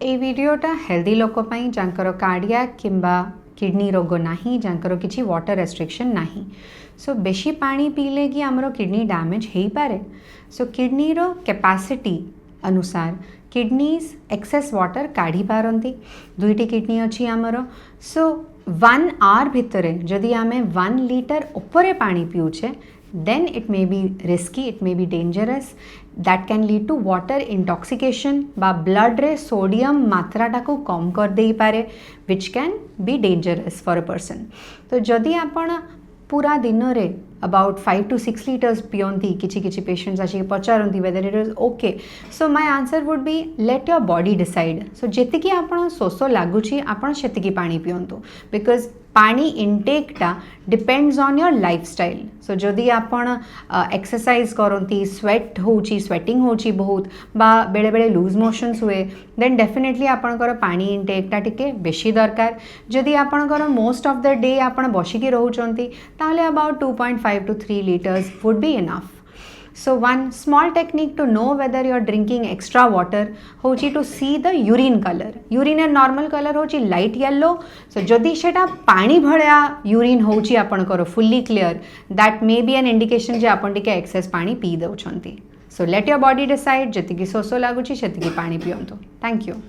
ए वीडियोटा healthy लोक जाकर cardiac किंबा किडनी रोग नहीं जाकर किसी वाटर रेस्ट्रिक्शन नहीं सो बेसी पानी पीले कि आमर किडनी डैमेज हो पारे सो किडनी रो कैपेसिटी अनुसार किडनीज एक्सेस वाटर काढ़ी पारती दुईटी किडनी अच्छी आमर सो 1 आवर भितर जदि आमे 1 लीटर उपरे पानी पीऊे then it may be risky, it may be dangerous, that can lead to water intoxication बा blood रे सोडियम मात्राटा को कम कर दे पारे which can be dangerous for a person. तो जदि आपण पूरा दिन रे about 5 to 6 liters पियंती किछि पेशेंट्स आछि पचारंती whether it is okay, so my answer would be let your body decide. so जेतिकी आपण शोष लागुछि आपण सेतिकी पानी पियंतु because पानी इनटेकटा डिपेंड्स ऑन योर लाइफस्टाइल. सो जदि आपण एक्सरसाइज करती स्वेट होची स्वेटिंग होची बहुत बा बेले बेले लूज मोशंस हुए देन डेफिनेटली आपणकर पानी इनटेकटा टिके बेसी दरकार. जदि आपणकर मोस्ट ऑफ द डे आपण बसिकी रहउचंती ताहले about 2.5 to 3 liters would be enough. So one small technique to know whether you are drinking extra water होची to see the urine color. urine normal color होची light yellow. So जदि सेटा पानी भळ्या urine होची आपणकर fully clear, that may be an indication जे आपण टिके excess पानी पी दउछंती. So let your body decide. जतिकी शोष लागुची सेतिकी पानी पियंतु. Thank you.